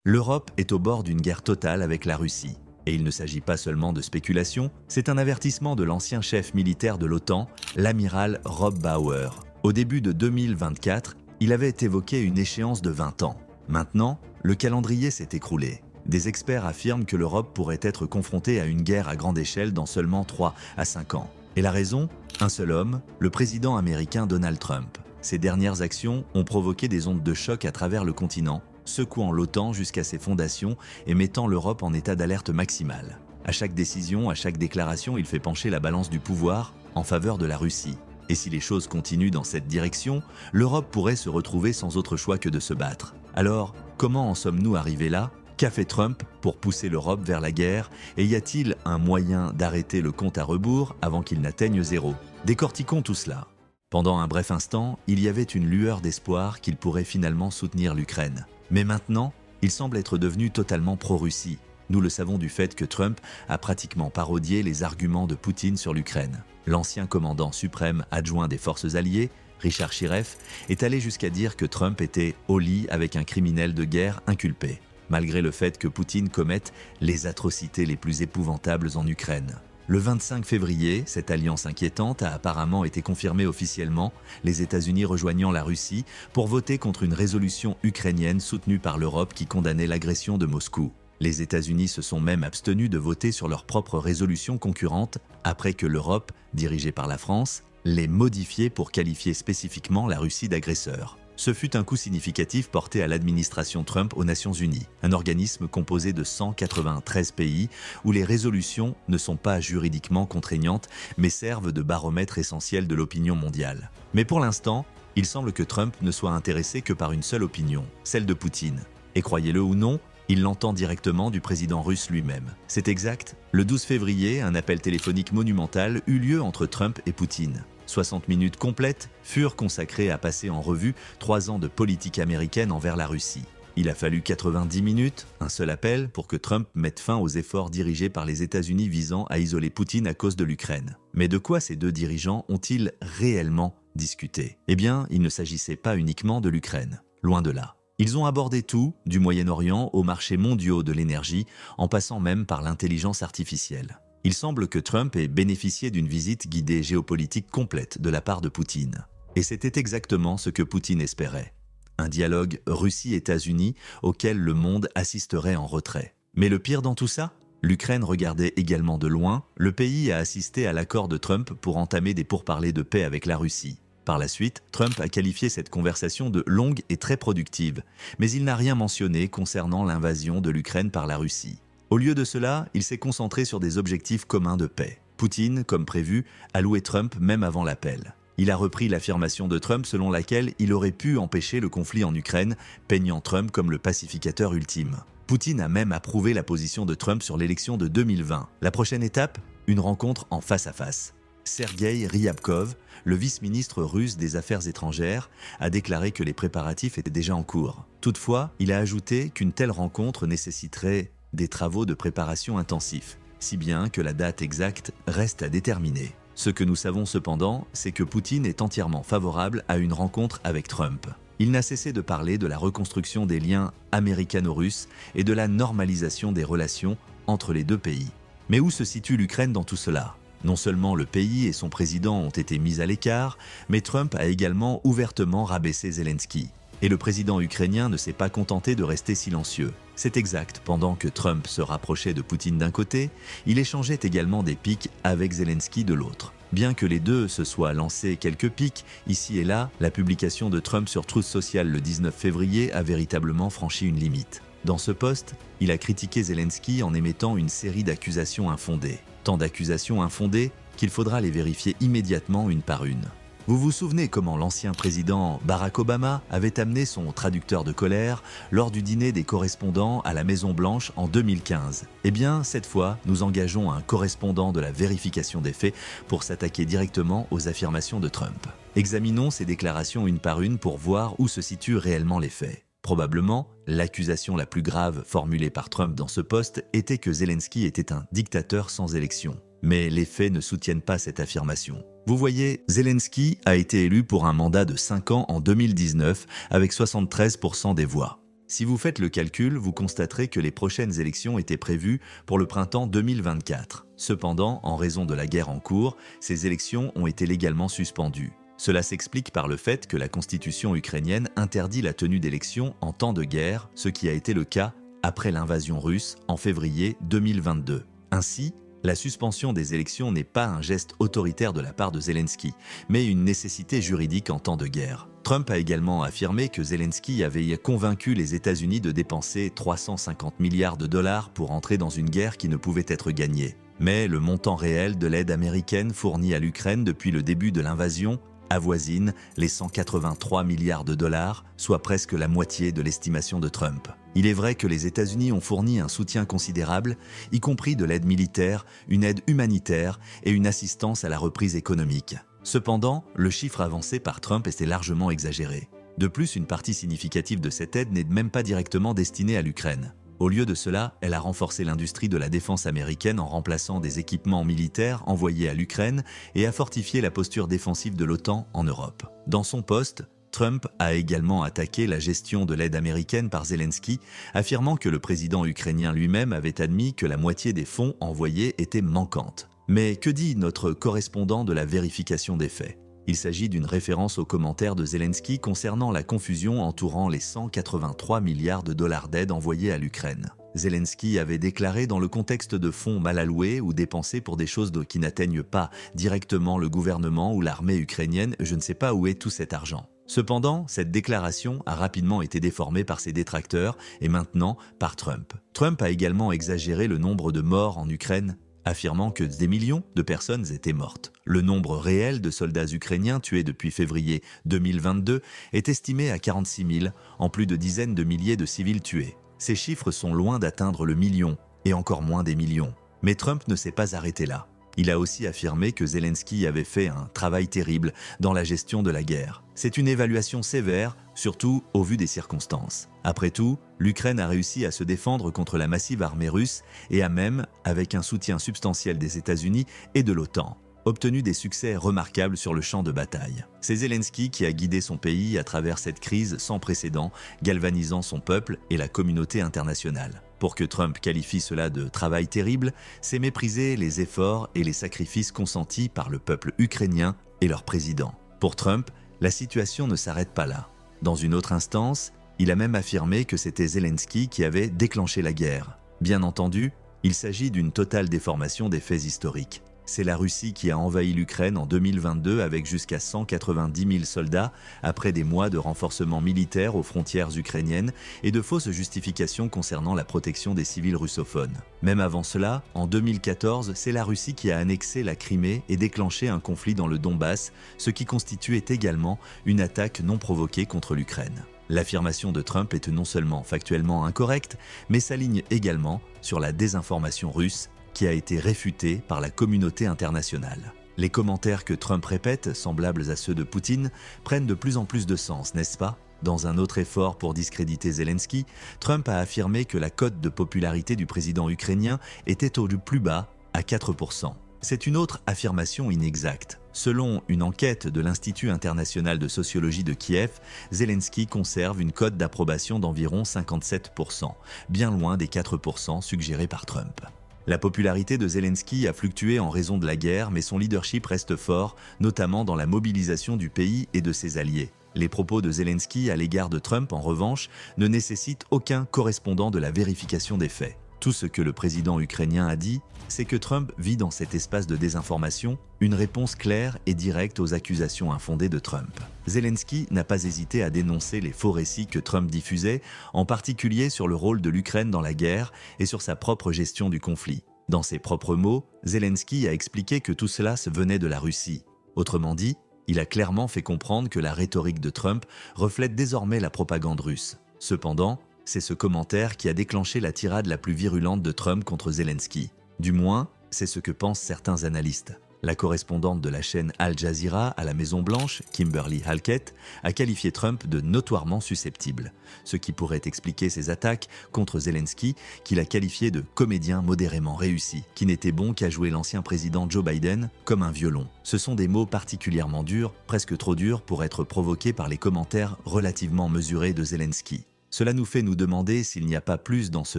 L'Europe est au bord d'une guerre totale avec la Russie. Et il ne s'agit pas seulement de spéculation, c'est un avertissement de l'ancien chef militaire de l'OTAN, l'amiral Rob Bauer. Au début de 2024, il avait évoqué une échéance de 20 ans. Maintenant, le calendrier s'est écroulé. Des experts affirment que l'Europe pourrait être confrontée à une guerre à grande échelle dans seulement 3 à 5 ans. Et la raison? Un seul homme, le président américain Donald Trump. Ses dernières actions ont provoqué des ondes de choc à travers le continent, secouant l'OTAN jusqu'à ses fondations et mettant l'Europe en état d'alerte maximale. À chaque décision, à chaque déclaration, il fait pencher la balance du pouvoir en faveur de la Russie. Et si les choses continuent dans cette direction, l'Europe pourrait se retrouver sans autre choix que de se battre. Alors, comment en sommes-nous arrivés là? Qu'a fait Trump pour pousser l'Europe vers la guerre? Et y a-t-il un moyen d'arrêter le compte à rebours avant qu'il n'atteigne zéro? Décortiquons tout cela. Pendant un bref instant, il y avait une lueur d'espoir qu'il pourrait finalement soutenir l'Ukraine. Mais maintenant, il semble être devenu totalement pro-Russie. Nous le savons du fait que Trump a pratiquement parodié les arguments de Poutine sur l'Ukraine. L'ancien commandant suprême adjoint des forces alliées, Richard Chireff, est allé jusqu'à dire que Trump était au lit avec un criminel de guerre inculpé, malgré le fait que Poutine commette les atrocités les plus épouvantables en Ukraine. Le 25 février, cette alliance inquiétante a apparemment été confirmée officiellement, les États-Unis rejoignant la Russie pour voter contre une résolution ukrainienne soutenue par l'Europe qui condamnait l'agression de Moscou. Les États-Unis se sont même abstenus de voter sur leur propre résolution concurrente après que l'Europe, dirigée par la France, l'ait modifiée pour qualifier spécifiquement la Russie d'agresseur. Ce fut un coup significatif porté à l'administration Trump aux Nations Unies, un organisme composé de 193 pays où les résolutions ne sont pas juridiquement contraignantes mais servent de baromètre essentiel de l'opinion mondiale. Mais pour l'instant, il semble que Trump ne soit intéressé que par une seule opinion, celle de Poutine. Et croyez-le ou non, il l'entend directement du président russe lui-même. C'est exact, le 12 février, un appel téléphonique monumental eut lieu entre Trump et Poutine. 60 minutes complètes furent consacrées à passer en revue 3 ans de politique américaine envers la Russie. Il a fallu 90 minutes, un seul appel, pour que Trump mette fin aux efforts dirigés par les États-Unis visant à isoler Poutine à cause de l'Ukraine. Mais de quoi ces deux dirigeants ont-ils réellement discuté? Eh bien, il ne s'agissait pas uniquement de l'Ukraine, loin de là. Ils ont abordé tout, du Moyen-Orient aux marchés mondiaux de l'énergie, en passant même par l'intelligence artificielle. Il semble que Trump ait bénéficié d'une visite guidée géopolitique complète de la part de Poutine. Et c'était exactement ce que Poutine espérait. Un dialogue Russie-États-Unis auquel le monde assisterait en retrait. Mais le pire dans tout ça? L'Ukraine regardait également de loin, le pays a assisté à l'accord de Trump pour entamer des pourparlers de paix avec la Russie. Par la suite, Trump a qualifié cette conversation de longue et très productive, mais il n'a rien mentionné concernant l'invasion de l'Ukraine par la Russie. Au lieu de cela, il s'est concentré sur des objectifs communs de paix. Poutine, comme prévu, a loué Trump même avant l'appel. Il a repris l'affirmation de Trump selon laquelle il aurait pu empêcher le conflit en Ukraine, peignant Trump comme le pacificateur ultime. Poutine a même approuvé la position de Trump sur l'élection de 2020. La prochaine étape? Une rencontre en face à face. Sergueï Ryabkov, le vice-ministre russe des Affaires étrangères, a déclaré que les préparatifs étaient déjà en cours. Toutefois, il a ajouté qu'une telle rencontre nécessiterait des travaux de préparation intensifs, si bien que la date exacte reste à déterminer. Ce que nous savons cependant, c'est que Poutine est entièrement favorable à une rencontre avec Trump. Il n'a cessé de parler de la reconstruction des liens américano-russes et de la normalisation des relations entre les deux pays. Mais où se situe l'Ukraine dans tout cela? Non seulement le pays et son président ont été mis à l'écart, mais Trump a également ouvertement rabaissé Zelensky. Et le président ukrainien ne s'est pas contenté de rester silencieux. C'est exact, pendant que Trump se rapprochait de Poutine d'un côté, il échangeait également des piques avec Zelensky de l'autre. Bien que les deux se soient lancés quelques piques, ici et là, la publication de Trump sur Truth Social le 19 février a véritablement franchi une limite. Dans ce post, il a critiqué Zelensky en émettant une série d'accusations infondées. Tant d'accusations infondées qu'il faudra les vérifier immédiatement une par une. Vous vous souvenez comment l'ancien président Barack Obama avait amené son traducteur de colère lors du dîner des correspondants à la Maison-Blanche en 2015? Eh bien, cette fois, nous engageons un correspondant de la vérification des faits pour s'attaquer directement aux affirmations de Trump. Examinons ces déclarations une par une pour voir où se situent réellement les faits. Probablement, l'accusation la plus grave formulée par Trump dans ce poste était que Zelensky était un dictateur sans élection. Mais les faits ne soutiennent pas cette affirmation. Vous voyez, Zelensky a été élu pour un mandat de 5 ans en 2019 avec 73% des voix. Si vous faites le calcul, vous constaterez que les prochaines élections étaient prévues pour le printemps 2024. Cependant, en raison de la guerre en cours, ces élections ont été légalement suspendues. Cela s'explique par le fait que la constitution ukrainienne interdit la tenue d'élections en temps de guerre, ce qui a été le cas après l'invasion russe en février 2022. Ainsi, la suspension des élections n'est pas un geste autoritaire de la part de Zelensky, mais une nécessité juridique en temps de guerre. Trump a également affirmé que Zelensky avait convaincu les États-Unis de dépenser 350 milliards de dollars pour entrer dans une guerre qui ne pouvait être gagnée. Mais le montant réel de l'aide américaine fournie à l'Ukraine depuis le début de l'invasion avoisine les 183 milliards de dollars, soit presque la moitié de l'estimation de Trump. Il est vrai que les États-Unis ont fourni un soutien considérable, y compris de l'aide militaire, une aide humanitaire et une assistance à la reprise économique. Cependant, le chiffre avancé par Trump était largement exagéré. De plus, une partie significative de cette aide n'est même pas directement destinée à l'Ukraine. Au lieu de cela, elle a renforcé l'industrie de la défense américaine en remplaçant des équipements militaires envoyés à l'Ukraine et a fortifié la posture défensive de l'OTAN en Europe. Dans son poste, Trump a également attaqué la gestion de l'aide américaine par Zelensky, affirmant que le président ukrainien lui-même avait admis que la moitié des fonds envoyés étaient manquantes. Mais que dit notre correspondant de la vérification des faits ? Il s'agit d'une référence aux commentaires de Zelensky concernant la confusion entourant les 183 milliards de dollars d'aide envoyés à l'Ukraine. Zelensky avait déclaré dans le contexte de fonds mal alloués ou dépensés pour des choses qui n'atteignent pas directement le gouvernement ou l'armée ukrainienne, je ne sais pas où est tout cet argent. Cependant, cette déclaration a rapidement été déformée par ses détracteurs et maintenant par Trump. Trump a également exagéré le nombre de morts en Ukraine, affirmant que des millions de personnes étaient mortes. Le nombre réel de soldats ukrainiens tués depuis février 2022 est estimé à 46 000, en plus de dizaines de milliers de civils tués. Ces chiffres sont loin d'atteindre le million, et encore moins des millions. Mais Trump ne s'est pas arrêté là. Il a aussi affirmé que Zelensky avait fait un travail terrible dans la gestion de la guerre. C'est une évaluation sévère, surtout au vu des circonstances. Après tout, l'Ukraine a réussi à se défendre contre la massive armée russe et a même, avec un soutien substantiel des États-Unis et de l'OTAN, obtenu des succès remarquables sur le champ de bataille. C'est Zelensky qui a guidé son pays à travers cette crise sans précédent, galvanisant son peuple et la communauté internationale. Pour que Trump qualifie cela de travail terrible, c'est mépriser les efforts et les sacrifices consentis par le peuple ukrainien et leur président. Pour Trump, la situation ne s'arrête pas là. Dans une autre instance, il a même affirmé que c'était Zelensky qui avait déclenché la guerre. Bien entendu, il s'agit d'une totale déformation des faits historiques. C'est la Russie qui a envahi l'Ukraine en 2022 avec jusqu'à 190 000 soldats après des mois de renforcement militaire aux frontières ukrainiennes et de fausses justifications concernant la protection des civils russophones. Même avant cela, en 2014, c'est la Russie qui a annexé la Crimée et déclenché un conflit dans le Donbass, ce qui constituait également une attaque non provoquée contre l'Ukraine. L'affirmation de Trump est non seulement factuellement incorrecte, mais s'aligne également sur la désinformation russe qui a été réfutée par la communauté internationale. Les commentaires que Trump répète, semblables à ceux de Poutine, prennent de plus en plus de sens, n'est-ce pas ? Dans un autre effort pour discréditer Zelensky, Trump a affirmé que la cote de popularité du président ukrainien était au plus bas, à 4%. C'est une autre affirmation inexacte. Selon une enquête de l'Institut international de sociologie de Kiev, Zelensky conserve une cote d'approbation d'environ 57%, bien loin des 4% suggérés par Trump. La popularité de Zelensky a fluctué en raison de la guerre, mais son leadership reste fort, notamment dans la mobilisation du pays et de ses alliés. Les propos de Zelensky à l'égard de Trump, en revanche, ne nécessitent aucun correspondant de la vérification des faits. Tout ce que le président ukrainien a dit, c'est que Trump vit dans cet espace de désinformation une réponse claire et directe aux accusations infondées de Trump. Zelensky n'a pas hésité à dénoncer les faux récits que Trump diffusait, en particulier sur le rôle de l'Ukraine dans la guerre et sur sa propre gestion du conflit. Dans ses propres mots, Zelensky a expliqué que tout cela venait de la Russie. Autrement dit, il a clairement fait comprendre que la rhétorique de Trump reflète désormais la propagande russe. Cependant, c'est ce commentaire qui a déclenché la tirade la plus virulente de Trump contre Zelensky. Du moins, c'est ce que pensent certains analystes. La correspondante de la chaîne Al Jazeera à la Maison-Blanche, Kimberly Halkett, a qualifié Trump de notoirement susceptible, ce qui pourrait expliquer ses attaques contre Zelensky, qu'il a qualifié de comédien modérément réussi, qui n'était bon qu'à jouer l'ancien président Joe Biden comme un violon. Ce sont des mots particulièrement durs, presque trop durs pour être provoqués par les commentaires relativement mesurés de Zelensky. Cela nous fait nous demander s'il n'y a pas plus dans ce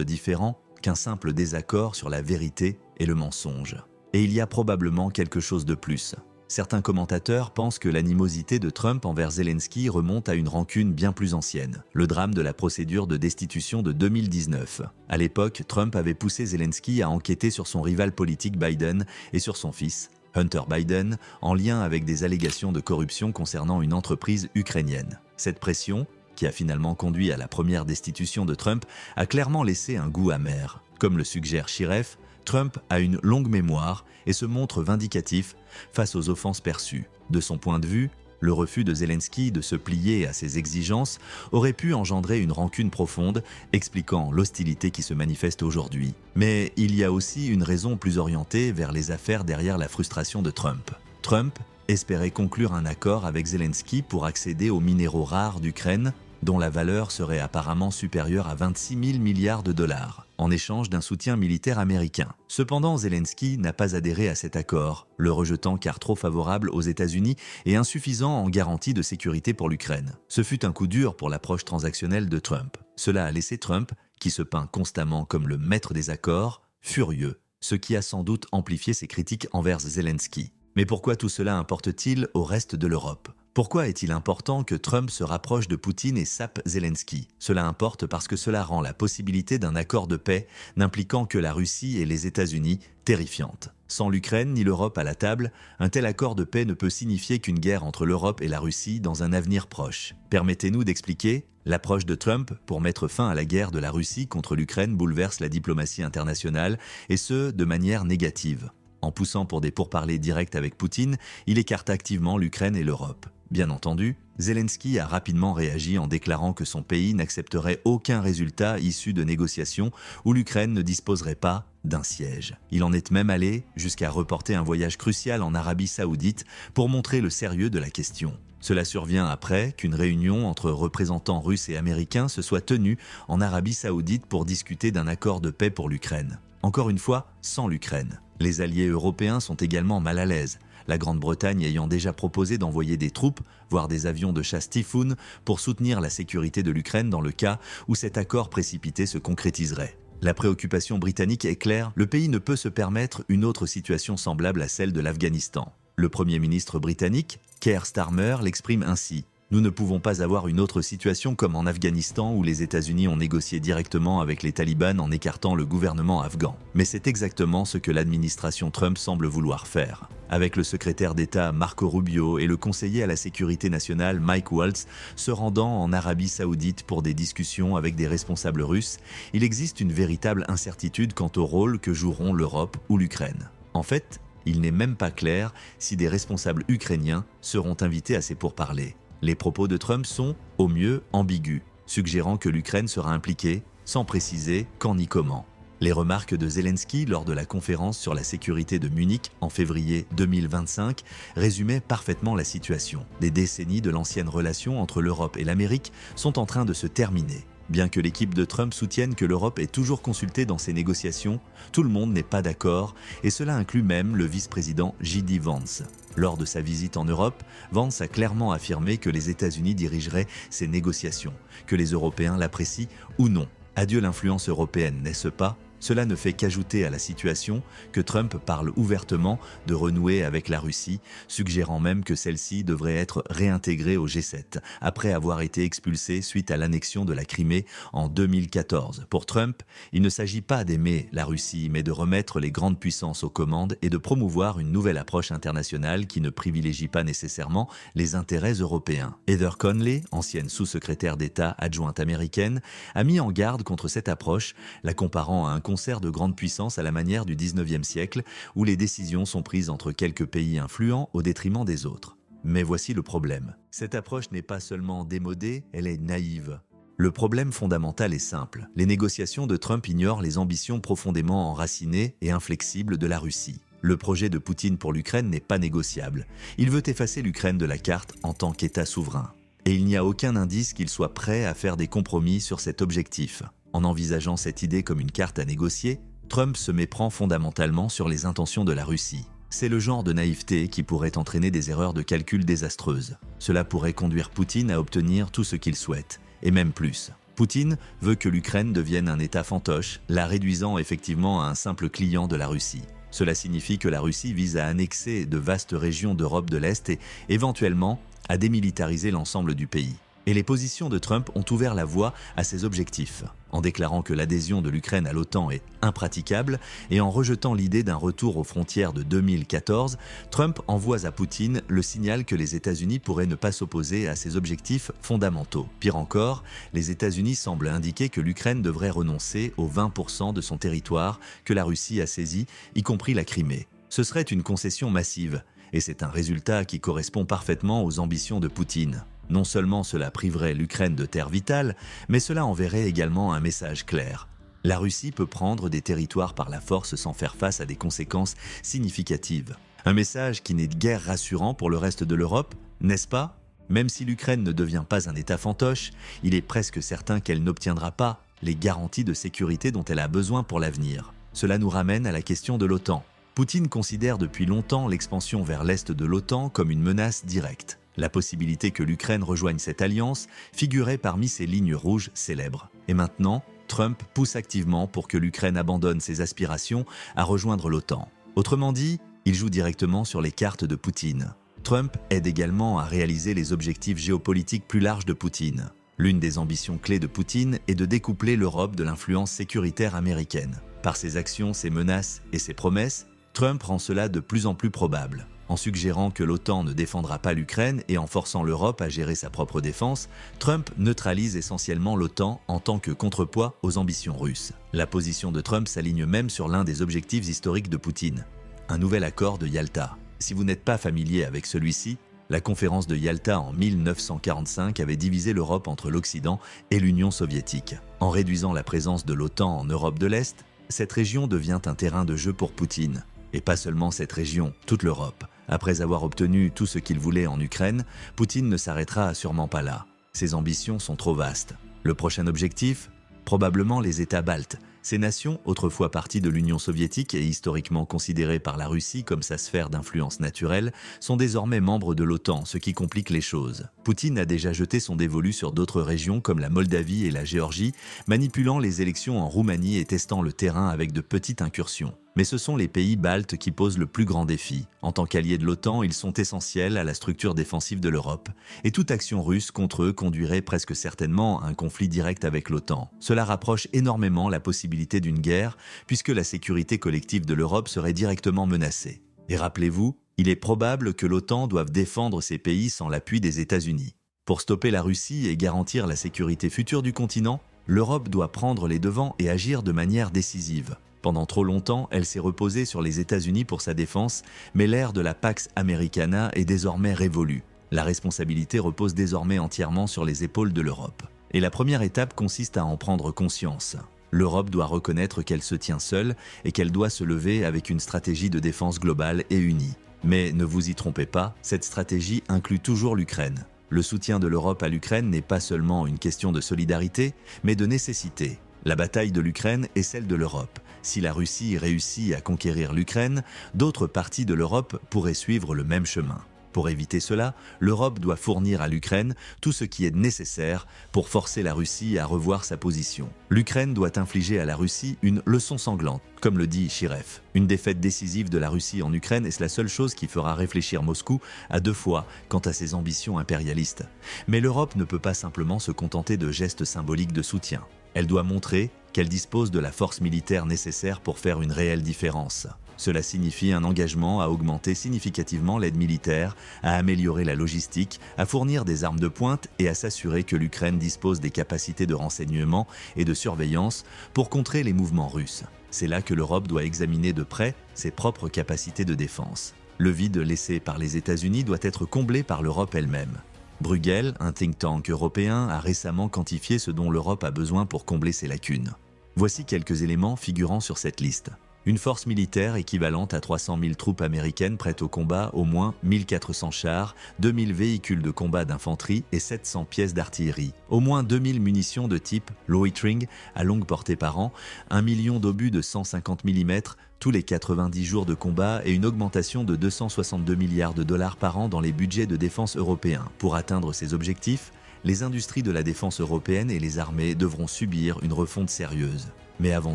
différend qu'un simple désaccord sur la vérité et le mensonge. Et il y a probablement quelque chose de plus. Certains commentateurs pensent que l'animosité de Trump envers Zelensky remonte à une rancune bien plus ancienne, le drame de la procédure de destitution de 2019. À l'époque, Trump avait poussé Zelensky à enquêter sur son rival politique Biden et sur son fils, Hunter Biden, en lien avec des allégations de corruption concernant une entreprise ukrainienne. Cette pression, qui a finalement conduit à la première destitution de Trump, a clairement laissé un goût amer. Comme le suggère Shiref, Trump a une longue mémoire et se montre vindicatif face aux offenses perçues. De son point de vue, le refus de Zelensky de se plier à ses exigences aurait pu engendrer une rancune profonde, expliquant l'hostilité qui se manifeste aujourd'hui. Mais il y a aussi une raison plus orientée vers les affaires derrière la frustration de Trump. Trump espérait conclure un accord avec Zelensky pour accéder aux minéraux rares d'Ukraine, dont la valeur serait apparemment supérieure à 26 000 milliards de dollars, en échange d'un soutien militaire américain. Cependant, Zelensky n'a pas adhéré à cet accord, le rejetant car trop favorable aux États-Unis et insuffisant en garantie de sécurité pour l'Ukraine. Ce fut un coup dur pour l'approche transactionnelle de Trump. Cela a laissé Trump, qui se peint constamment comme le maître des accords, furieux, ce qui a sans doute amplifié ses critiques envers Zelensky. Mais pourquoi tout cela importe-t-il au reste de l'Europe ? Pourquoi est-il important que Trump se rapproche de Poutine et sape Zelensky ? Cela importe parce que cela rend la possibilité d'un accord de paix n'impliquant que la Russie et les États-Unis terrifiante. Sans l'Ukraine ni l'Europe à la table, un tel accord de paix ne peut signifier qu'une guerre entre l'Europe et la Russie dans un avenir proche. Permettez-nous d'expliquer, l'approche de Trump pour mettre fin à la guerre de la Russie contre l'Ukraine bouleverse la diplomatie internationale, et ce, de manière négative. En poussant pour des pourparlers directs avec Poutine, il écarte activement l'Ukraine et l'Europe. Bien entendu, Zelensky a rapidement réagi en déclarant que son pays n'accepterait aucun résultat issu de négociations où l'Ukraine ne disposerait pas d'un siège. Il en est même allé jusqu'à reporter un voyage crucial en Arabie Saoudite pour montrer le sérieux de la question. Cela survient après qu'une réunion entre représentants russes et américains se soit tenue en Arabie Saoudite pour discuter d'un accord de paix pour l'Ukraine. Encore une fois, sans l'Ukraine. Les alliés européens sont également mal à l'aise, la Grande-Bretagne ayant déjà proposé d'envoyer des troupes, voire des avions de chasse Typhoon, pour soutenir la sécurité de l'Ukraine dans le cas où cet accord précipité se concrétiserait. La préoccupation britannique est claire, le pays ne peut se permettre une autre situation semblable à celle de l'Afghanistan. Le Premier ministre britannique, Keir Starmer, l'exprime ainsi. Nous ne pouvons pas avoir une autre situation comme en Afghanistan où les États-Unis ont négocié directement avec les talibans en écartant le gouvernement afghan. Mais c'est exactement ce que l'administration Trump semble vouloir faire. Avec le secrétaire d'État Marco Rubio et le conseiller à la sécurité nationale Mike Waltz se rendant en Arabie Saoudite pour des discussions avec des responsables russes, il existe une véritable incertitude quant au rôle que joueront l'Europe ou l'Ukraine. En fait, il n'est même pas clair si des responsables ukrainiens seront invités à ces pourparlers. Les propos de Trump sont, au mieux, ambigus, suggérant que l'Ukraine sera impliquée, sans préciser quand ni comment. Les remarques de Zelensky lors de la conférence sur la sécurité de Munich en février 2025 résumaient parfaitement la situation. Des décennies de l'ancienne relation entre l'Europe et l'Amérique sont en train de se terminer. Bien que l'équipe de Trump soutienne que l'Europe est toujours consultée dans ces négociations, tout le monde n'est pas d'accord, et cela inclut même le vice-président J.D. Vance. Lors de sa visite en Europe, Vance a clairement affirmé que les États-Unis dirigeraient ces négociations, que les Européens l'apprécient ou non. Adieu l'influence européenne, n'est-ce pas ? Cela ne fait qu'ajouter à la situation que Trump parle ouvertement de renouer avec la Russie, suggérant même que celle-ci devrait être réintégrée au G7, après avoir été expulsée suite à l'annexion de la Crimée en 2014. Pour Trump, il ne s'agit pas d'aimer la Russie, mais de remettre les grandes puissances aux commandes et de promouvoir une nouvelle approche internationale qui ne privilégie pas nécessairement les intérêts européens. Heather Conley, ancienne sous-secrétaire d'État adjointe américaine, a mis en garde contre cette approche, la comparant à un concert de grandes puissances à la manière du 19e siècle, où les décisions sont prises entre quelques pays influents au détriment des autres. Mais voici le problème. Cette approche n'est pas seulement démodée, elle est naïve. Le problème fondamental est simple. Les négociations de Trump ignorent les ambitions profondément enracinées et inflexibles de la Russie. Le projet de Poutine pour l'Ukraine n'est pas négociable. Il veut effacer l'Ukraine de la carte en tant qu'État souverain. Et il n'y a aucun indice qu'il soit prêt à faire des compromis sur cet objectif. En envisageant cette idée comme une carte à négocier, Trump se méprend fondamentalement sur les intentions de la Russie. C'est le genre de naïveté qui pourrait entraîner des erreurs de calcul désastreuses. Cela pourrait conduire Poutine à obtenir tout ce qu'il souhaite, et même plus. Poutine veut que l'Ukraine devienne un État fantoche, la réduisant effectivement à un simple client de la Russie. Cela signifie que la Russie vise à annexer de vastes régions d'Europe de l'Est et, éventuellement, à démilitariser l'ensemble du pays. Et les positions de Trump ont ouvert la voie à ces objectifs, en déclarant que l'adhésion de l'Ukraine à l'OTAN est impraticable et en rejetant l'idée d'un retour aux frontières de 2014, Trump envoie à Poutine le signal que les États-Unis pourraient ne pas s'opposer à ces objectifs fondamentaux. Pire encore, les États-Unis semblent indiquer que l'Ukraine devrait renoncer aux 20% de son territoire que la Russie a saisi, y compris la Crimée. Ce serait une concession massive, et c'est un résultat qui correspond parfaitement aux ambitions de Poutine. Non seulement cela priverait l'Ukraine de terres vitales, mais cela enverrait également un message clair. La Russie peut prendre des territoires par la force sans faire face à des conséquences significatives. Un message qui n'est guère rassurant pour le reste de l'Europe, n'est-ce pas? Même si l'Ukraine ne devient pas un État fantoche, il est presque certain qu'elle n'obtiendra pas les garanties de sécurité dont elle a besoin pour l'avenir. Cela nous ramène à la question de l'OTAN. Poutine considère depuis longtemps l'expansion vers l'est de l'OTAN comme une menace directe. La possibilité que l'Ukraine rejoigne cette alliance figurait parmi ses lignes rouges célèbres. Et maintenant, Trump pousse activement pour que l'Ukraine abandonne ses aspirations à rejoindre l'OTAN. Autrement dit, il joue directement sur les cartes de Poutine. Trump aide également à réaliser les objectifs géopolitiques plus larges de Poutine. L'une des ambitions clés de Poutine est de découpler l'Europe de l'influence sécuritaire américaine. Par ses actions, ses menaces et ses promesses, Trump rend cela de plus en plus probable. En suggérant que l'OTAN ne défendra pas l'Ukraine et en forçant l'Europe à gérer sa propre défense, Trump neutralise essentiellement l'OTAN en tant que contrepoids aux ambitions russes. La position de Trump s'aligne même sur l'un des objectifs historiques de Poutine, un nouvel accord de Yalta. Si vous n'êtes pas familier avec celui-ci, la conférence de Yalta en 1945 avait divisé l'Europe entre l'Occident et l'Union soviétique. En réduisant la présence de l'OTAN en Europe de l'Est, cette région devient un terrain de jeu pour Poutine. Et pas seulement cette région, toute l'Europe. Après avoir obtenu tout ce qu'il voulait en Ukraine, Poutine ne s'arrêtera sûrement pas là. Ses ambitions sont trop vastes. Le prochain objectif? Probablement les États baltes. Ces nations, autrefois parties de l'Union soviétique et historiquement considérées par la Russie comme sa sphère d'influence naturelle, sont désormais membres de l'OTAN, ce qui complique les choses. Poutine a déjà jeté son dévolu sur d'autres régions comme la Moldavie et la Géorgie, manipulant les élections en Roumanie et testant le terrain avec de petites incursions. Mais ce sont les pays baltes qui posent le plus grand défi. En tant qu'alliés de l'OTAN, ils sont essentiels à la structure défensive de l'Europe. Et toute action russe contre eux conduirait presque certainement à un conflit direct avec l'OTAN. Cela rapproche énormément la possibilité d'une guerre, puisque la sécurité collective de l'Europe serait directement menacée. Et rappelez-vous, il est probable que l'OTAN doive défendre ces pays sans l'appui des États-Unis. Pour stopper la Russie et garantir la sécurité future du continent, l'Europe doit prendre les devants et agir de manière décisive. Pendant trop longtemps, elle s'est reposée sur les États-Unis pour sa défense, mais l'ère de la Pax Americana est désormais révolue. La responsabilité repose désormais entièrement sur les épaules de l'Europe. Et la première étape consiste à en prendre conscience. L'Europe doit reconnaître qu'elle se tient seule et qu'elle doit se lever avec une stratégie de défense globale et unie. Mais ne vous y trompez pas, cette stratégie inclut toujours l'Ukraine. Le soutien de l'Europe à l'Ukraine n'est pas seulement une question de solidarité, mais de nécessité. La bataille de l'Ukraine est celle de l'Europe. Si la Russie réussit à conquérir l'Ukraine, d'autres parties de l'Europe pourraient suivre le même chemin. Pour éviter cela, l'Europe doit fournir à l'Ukraine tout ce qui est nécessaire pour forcer la Russie à revoir sa position. L'Ukraine doit infliger à la Russie une leçon sanglante, comme le dit Chirev. Une défaite décisive de la Russie en Ukraine est la seule chose qui fera réfléchir Moscou à deux fois quant à ses ambitions impérialistes. Mais l'Europe ne peut pas simplement se contenter de gestes symboliques de soutien. Elle doit montrer qu'elle dispose de la force militaire nécessaire pour faire une réelle différence. Cela signifie un engagement à augmenter significativement l'aide militaire, à améliorer la logistique, à fournir des armes de pointe et à s'assurer que l'Ukraine dispose des capacités de renseignement et de surveillance pour contrer les mouvements russes. C'est là que l'Europe doit examiner de près ses propres capacités de défense. Le vide laissé par les États-Unis doit être comblé par l'Europe elle-même. Bruegel, un think tank européen, a récemment quantifié ce dont l'Europe a besoin pour combler ses lacunes. Voici quelques éléments figurant sur cette liste. Une force militaire équivalente à 300 000 troupes américaines prêtes au combat, au moins 1400 chars, 2000 véhicules de combat d'infanterie et 700 pièces d'artillerie. Au moins 2000 munitions de type loitering à longue portée par an, 1 million d'obus de 150 mm tous les 90 jours de combat et une augmentation de 262 milliards de dollars par an dans les budgets de défense européens. Pour atteindre ces objectifs, les industries de la défense européenne et les armées devront subir une refonte sérieuse. Mais avant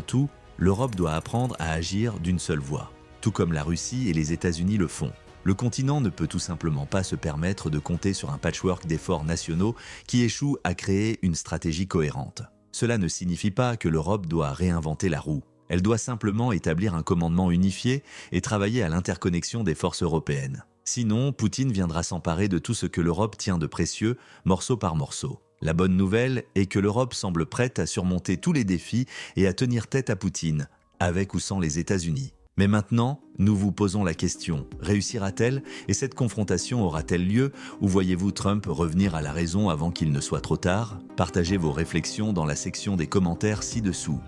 tout, l'Europe doit apprendre à agir d'une seule voix, tout comme la Russie et les États-Unis le font. Le continent ne peut tout simplement pas se permettre de compter sur un patchwork d'efforts nationaux qui échouent à créer une stratégie cohérente. Cela ne signifie pas que l'Europe doit réinventer la roue. Elle doit simplement établir un commandement unifié et travailler à l'interconnexion des forces européennes. Sinon, Poutine viendra s'emparer de tout ce que l'Europe tient de précieux, morceau par morceau. La bonne nouvelle est que l'Europe semble prête à surmonter tous les défis et à tenir tête à Poutine, avec ou sans les États-Unis. Mais maintenant, nous vous posons la question, réussira-t-elle et cette confrontation aura-t-elle lieu ou voyez-vous Trump revenir à la raison avant qu'il ne soit trop tard? Partagez vos réflexions dans la section des commentaires ci-dessous.